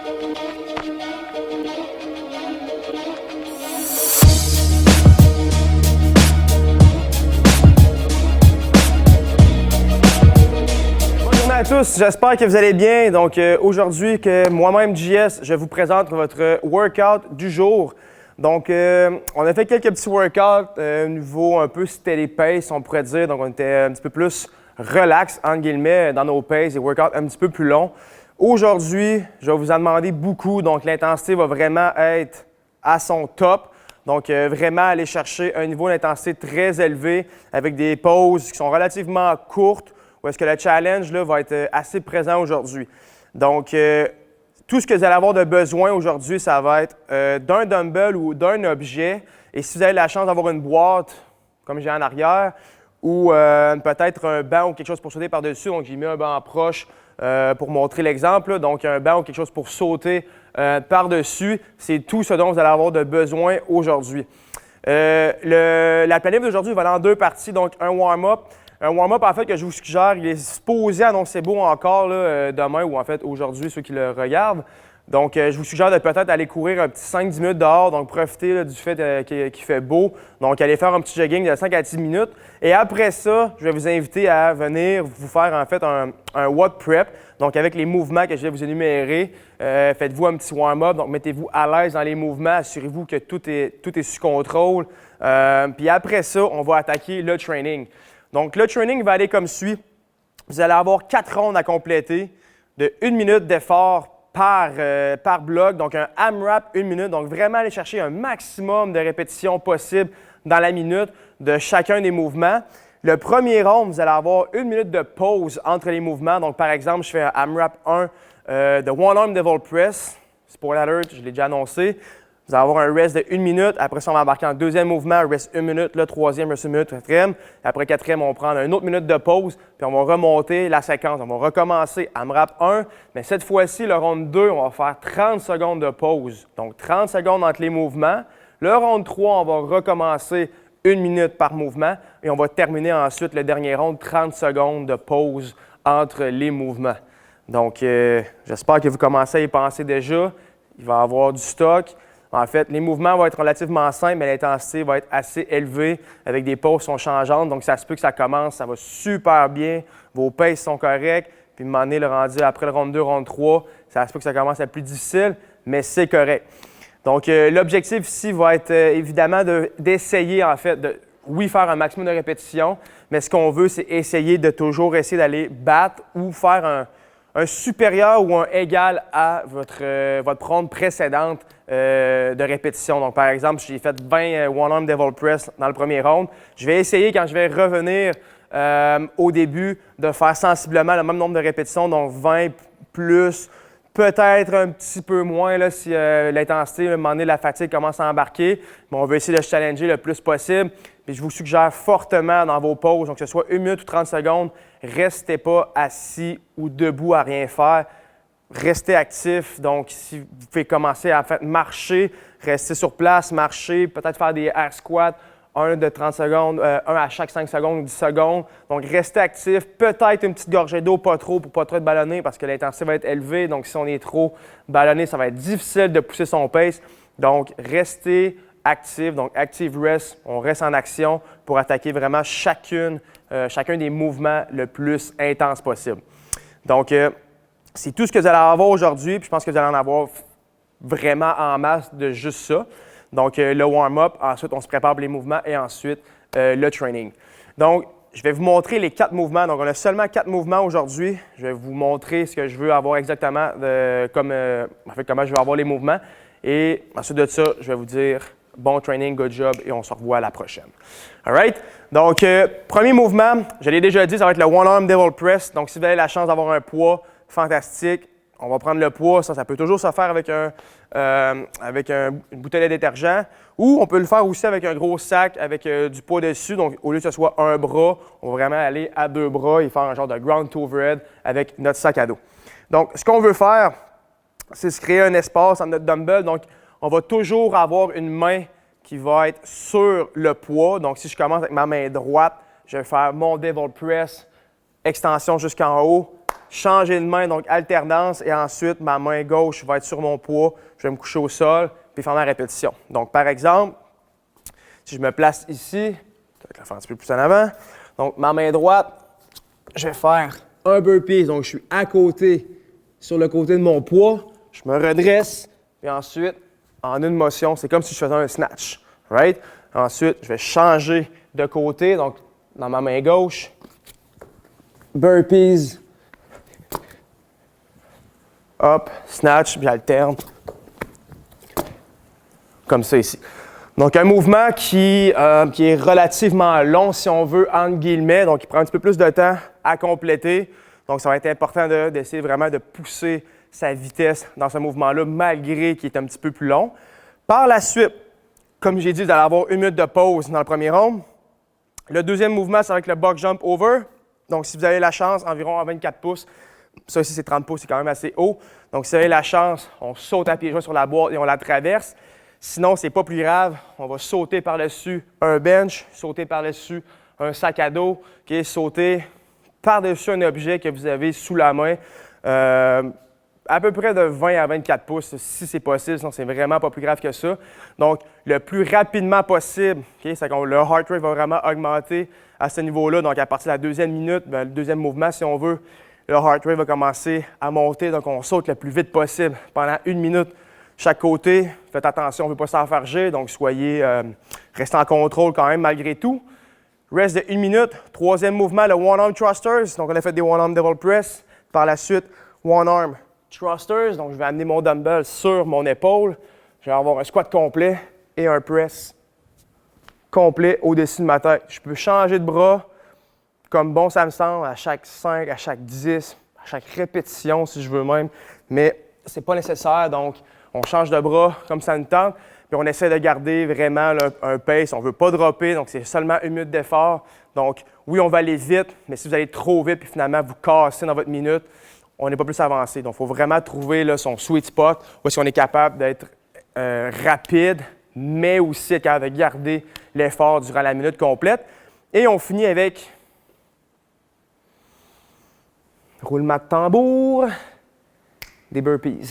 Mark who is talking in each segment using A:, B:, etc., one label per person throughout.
A: Bonjour à tous, j'espère que vous allez bien. Donc aujourd'hui, que moi-même, JS, je vous présente votre workout du jour. Donc on a fait quelques petits workouts au niveau un peu steady pace, on pourrait dire. Donc on était un petit peu plus relax, entre guillemets, dans nos paces, des workouts un petit peu plus longs. Aujourd'hui, je vais vous en demander beaucoup, donc l'intensité va vraiment être à son top. Donc, vraiment aller chercher un niveau d'intensité très élevé avec des pauses qui sont relativement courtes où est-ce que le challenge là, va être assez présent aujourd'hui. Donc, tout ce que vous allez avoir de besoin aujourd'hui, ça va être d'un dumbbell ou d'un objet. Et si vous avez la chance d'avoir une boîte, comme j'ai en arrière, ou peut-être un banc ou quelque chose pour sauter par-dessus, donc j'ai mis un banc proche pour montrer l'exemple. Donc, un banc ou quelque chose pour sauter par-dessus, c'est tout ce dont vous allez avoir de besoin aujourd'hui. La planif d'aujourd'hui va aller en deux parties, donc un warm-up. Un warm-up, en fait, que je vous suggère, il est supposé annoncer beau encore là, demain ou en fait aujourd'hui, ceux qui le regardent. Donc, je vous suggère de peut-être aller courir un petit 5-10 minutes dehors, donc profiter là, du fait qu'il fait beau. Donc, aller faire un petit jogging de 5 à 10 minutes. Et après ça, je vais vous inviter à venir vous faire en fait un WOD prep. Donc, avec les mouvements que je vais vous énumérer, faites-vous un petit warm-up. Donc, mettez-vous à l'aise dans les mouvements. Assurez-vous que tout est sous contrôle. Puis après ça, on va attaquer le training. Donc, le training va aller comme suit. Vous allez avoir 4 rondes à compléter de 1 minute d'effort par bloc, donc un AMRAP 1 minute. Donc, vraiment aller chercher un maximum de répétitions possibles dans la minute de chacun des mouvements. Le premier round, vous allez avoir 1 minute de pause entre les mouvements. Donc, par exemple, je fais un AMRAP 1 de One Arm Devil Press. Spoiler alert, je l'ai déjà annoncé. Vous allez avoir un rest de 1 minute. Après ça, on va embarquer en deuxième mouvement, rest 1 minute. Le troisième, rest 1 minute, quatrième. Après quatrième, on va prendre une autre minute de pause. Puis on va remonter la séquence. On va recommencer AMRAP 1. Mais cette fois-ci, le round 2, on va faire 30 secondes de pause. Donc 30 secondes entre les mouvements. Le round 3, on va recommencer 1 minute par mouvement. Et on va terminer ensuite le dernier round, 30 secondes de pause entre les mouvements. Donc, j'espère que vous commencez à y penser déjà. Il va y avoir du stock. En fait, les mouvements vont être relativement simples, mais l'intensité va être assez élevée avec des pauses qui sont changeantes. Donc, ça se peut que ça commence, ça va super bien, vos paces sont corrects. Puis, à un moment donné, le rendu après le round 2, round 3, ça se peut que ça commence à être plus difficile, mais c'est correct. Donc, l'objectif ici va être évidemment d'essayer, en fait, oui, faire un maximum de répétitions, mais ce qu'on veut, c'est essayer de toujours essayer d'aller battre ou faire un supérieur ou un égal à votre ronde précédente de répétition. Donc, par exemple, j'ai fait 20 One Arm Devil Press dans le premier round. Je vais essayer, quand je vais revenir au début, de faire sensiblement le même nombre de répétitions, donc 20 plus, peut-être un petit peu moins là, si l'intensité, à un moment donné, la fatigue commence à embarquer. Mais on veut essayer de se challenger le plus possible. Puis je vous suggère fortement dans vos pauses, donc que ce soit 1 minute ou 30 secondes, restez pas assis ou debout à rien faire. Restez actif. Donc, si vous pouvez commencer à marcher, rester sur place, marcher, peut-être faire des air squats, un de 30 secondes, un à chaque 5 secondes, 10 secondes. Donc, restez actif. Peut-être une petite gorgée d'eau, pas trop, pour pas trop être ballonné parce que l'intensité va être élevée. Donc, si on est trop ballonné, ça va être difficile de pousser son pace. Donc, restez actif. Donc, active rest, on reste en action pour attaquer vraiment chacun des mouvements le plus intense possible. Donc, c'est tout ce que vous allez avoir aujourd'hui, puis je pense que vous allez en avoir vraiment en masse de juste ça. Donc, le warm-up, ensuite, on se prépare pour les mouvements et ensuite, le training. Donc, je vais vous montrer les 4 mouvements. Donc, on a seulement 4 mouvements aujourd'hui. Je vais vous montrer ce que je veux avoir exactement, comment je veux avoir les mouvements. Et ensuite de ça, je vais vous dire bon training, good job et on se revoit à la prochaine. All right? Donc, premier mouvement, je l'ai déjà dit, ça va être le One Arm Devil Press. Donc, si vous avez la chance d'avoir un poids fantastique, on va prendre le poids. Ça peut toujours se faire avec une bouteille de détergent. Ou on peut le faire aussi avec un gros sac avec du poids dessus. Donc, au lieu que ce soit un bras, on va vraiment aller à 2 bras et faire un genre de ground to overhead avec notre sac à dos. Donc, ce qu'on veut faire, c'est se créer un espace entre notre dumbbell. Donc, on va toujours avoir une main qui va être sur le poids. Donc, si je commence avec ma main droite, je vais faire mon Devil Press, extension jusqu'en haut, changer de main, donc alternance, et ensuite, ma main gauche va être sur mon poids, je vais me coucher au sol, puis faire ma répétition. Donc, par exemple, si je me place ici, peut-être la faire un petit peu plus en avant, donc ma main droite, je vais faire un burpee, donc je suis à côté, sur le côté de mon poids, je me redresse, puis ensuite, en une motion, c'est comme si je faisais un snatch, right? Ensuite, je vais changer de côté, donc dans ma main gauche, burpees, hop, snatch, puis alterne, comme ça ici. Donc, un mouvement qui est relativement long, si on veut, entre guillemets, donc il prend un petit peu plus de temps à compléter. Donc, ça va être important d'essayer vraiment de pousser sa vitesse dans ce mouvement-là, malgré qu'il est un petit peu plus long. Par la suite, comme j'ai dit, vous allez avoir 1 minute de pause dans le premier round. Le deuxième mouvement, c'est avec le box jump over. Donc, si vous avez la chance, environ à 24 pouces, ça ici c'est 30 pouces, c'est quand même assez haut. Donc, si vous avez la chance, on saute à pieds joints sur la boîte et on la traverse. Sinon, ce n'est pas plus grave, on va sauter par-dessus un bench, sauter par-dessus un sac à dos, okay, sauter par-dessus un objet que vous avez sous la main, à peu près de 20 à 24 pouces, si c'est possible, sinon c'est vraiment pas plus grave que ça. Donc, le plus rapidement possible, okay, le heart rate va vraiment augmenter à ce niveau-là. Donc, à partir de la deuxième minute, le deuxième mouvement, si on veut, le heart rate va commencer à monter. Donc, on saute le plus vite possible pendant 1 minute. Chaque côté, faites attention, on ne veut pas s'enfarger, donc restez en contrôle quand même malgré tout. Reste de 1 minute. Troisième mouvement, le one-arm thrusters. Donc, on a fait des one-arm devil press. Par la suite, one-arm thrusters. Donc, je vais amener mon dumbbell sur mon épaule. Je vais avoir un squat complet et un press complet au-dessus de ma tête. Je peux changer de bras comme bon ça me semble à chaque 5, à chaque 10, à chaque répétition si je veux même, mais ce n'est pas nécessaire. Donc, on change de bras comme ça nous tente, puis on essaie de garder vraiment là, un pace. On ne veut pas dropper, donc c'est seulement 1 minute d'effort. Donc, oui, on va aller vite, mais si vous allez trop vite puis finalement vous cassez dans votre minute, on n'est pas plus avancé. Donc, il faut vraiment trouver là, son sweet spot où est-ce qu'on est capable d'être rapide, mais aussi être capable de garder l'effort durant la minute complète. Et on finit avec roulement de tambour, des burpees.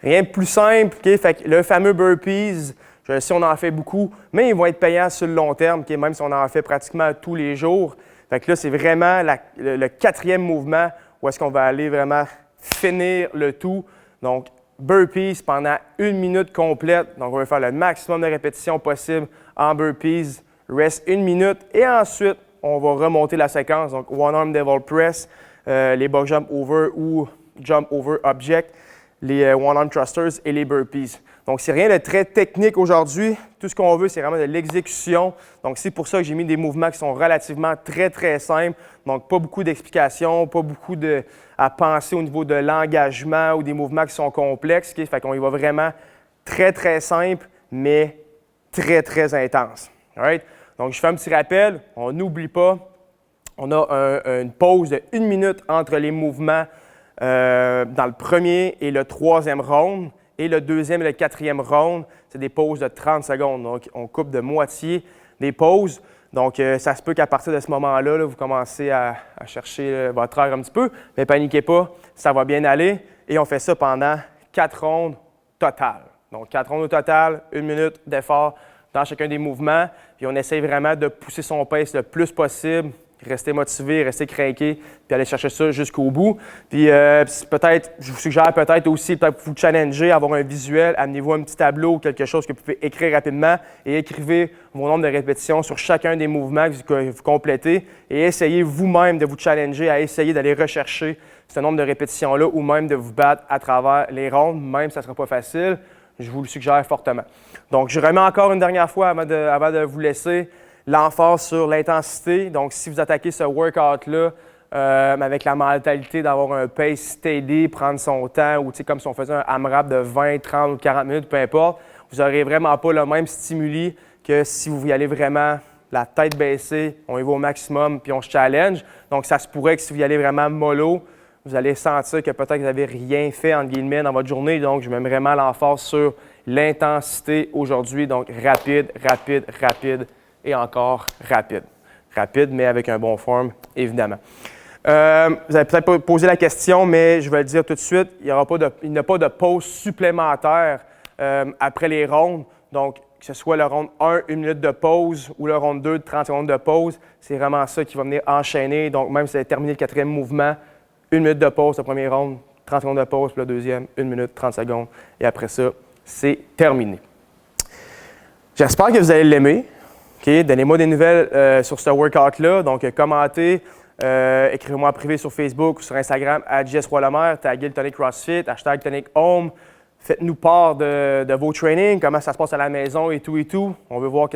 A: Rien de plus simple, okay? Fait que le fameux burpees, je sais on en fait beaucoup, mais ils vont être payants sur le long terme, okay? Même si on en fait pratiquement tous les jours. Fait que là, c'est vraiment le quatrième mouvement où est-ce qu'on va aller vraiment finir le tout. Donc, burpees pendant 1 minute complète. Donc, on va faire le maximum de répétitions possible en burpees. Reste 1 minute et ensuite, on va remonter la séquence. Donc, one arm devil press, les box jump over ou jump over object, les one-arm thrusters et les burpees. Donc, c'est rien de très technique aujourd'hui. Tout ce qu'on veut, c'est vraiment de l'exécution. Donc, c'est pour ça que j'ai mis des mouvements qui sont relativement très, très simples. Donc, pas beaucoup d'explications, pas beaucoup à penser au niveau de l'engagement ou des mouvements qui sont complexes. Okay? Fait qu'on y va vraiment très, très simple, mais très, très intense. All right? Donc, je fais un petit rappel. On n'oublie pas, on a une pause de 1 minute entre les mouvements dans le premier et le troisième round. Et le deuxième et le quatrième round, c'est des pauses de 30 secondes. Donc, on coupe de moitié des pauses. Donc, ça se peut qu'à partir de ce moment-là, vous commencez à chercher votre heure un petit peu. Mais paniquez pas, ça va bien aller. Et on fait ça pendant 4 rondes totales. Donc, 4 rondes au total, 1 minute d'effort dans chacun des mouvements. Puis, on essaie vraiment de pousser son pace le plus possible. Rester motivé, rester craqué, puis aller chercher ça jusqu'au bout. Puis peut-être, je vous suggère peut-être aussi, peut-être vous challenger, avoir un visuel, amenez-vous un petit tableau ou quelque chose que vous pouvez écrire rapidement et écrivez vos nombres de répétitions sur chacun des mouvements que vous complétez et essayez vous-même de vous challenger à essayer d'aller rechercher ce nombre de répétitions-là ou même de vous battre à travers les rondes, même si ça ne sera pas facile. Je vous le suggère fortement. Donc, je remets encore une dernière fois avant de vous laisser l'emphase sur l'intensité. Donc, si vous attaquez ce workout-là avec la mentalité d'avoir un pace steady, prendre son temps, ou comme si on faisait un AMRAP de 20, 30 ou 40 minutes, peu importe, vous n'aurez vraiment pas le même stimuli que si vous y allez vraiment la tête baissée, on y va au maximum, puis on se challenge. Donc, ça se pourrait que si vous y allez vraiment mollo, vous allez sentir que peut-être que vous n'avez rien fait, entre guillemets, dans votre journée. Donc, je mets vraiment l'emphase sur l'intensité aujourd'hui. Donc, rapide, rapide, rapide. Et encore rapide. Rapide, mais avec un bon forme, évidemment. Vous allez peut-être pas posé la question, mais je vais le dire tout de suite, il n'y a pas de pause supplémentaire après les rondes. Donc, que ce soit le ronde 1, 1 minute de pause, ou le ronde 2, 30 secondes de pause, c'est vraiment ça qui va venir enchaîner. Donc, même si vous avez terminé le 4e mouvement, 1 minute de pause, le premier ronde, 30 secondes de pause, puis le deuxième, 1 minute, 30 secondes. Et après ça, c'est terminé. J'espère que vous allez l'aimer. Okay? Donnez-moi des nouvelles sur ce workout-là. Donc, commentez, écrivez-moi en privé sur Facebook ou sur Instagram, @JSRoisLemaire, taguez le Tonic CrossFit, #TonicHome. Faites-nous part de vos trainings, comment ça se passe à la maison et tout et tout. On veut voir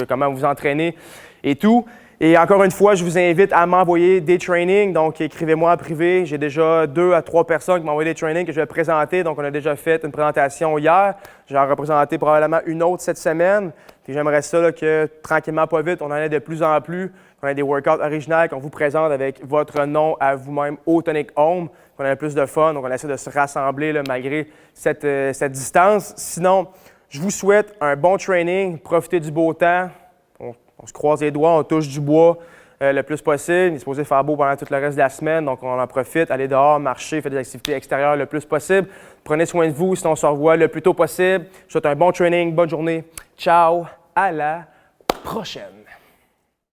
A: comment vous entraînez et tout. Et encore une fois, je vous invite à m'envoyer des trainings. Donc, écrivez-moi en privé. J'ai déjà 2 à 3 personnes qui m'ont envoyé des trainings que je vais présenter. Donc, on a déjà fait une présentation hier. Je vais en représenter probablement une autre cette semaine. Puis j'aimerais ça là, que, tranquillement, pas vite, on en ait de plus en plus. On a des workouts originaux qu'on vous présente avec votre nom à vous-même au Tonic Home. On a plus de fun. Donc, on essaie de se rassembler là, malgré cette distance. Sinon, je vous souhaite un bon training. Profitez du beau temps. On se croise les doigts, on touche du bois le plus possible. Il est supposé faire beau pendant tout le reste de la semaine, donc on en profite. Allez dehors, marcher, faites des activités extérieures le plus possible. Prenez soin de vous, sinon on se revoit le plus tôt possible. Je vous souhaite un bon training, bonne journée. Ciao, à la prochaine!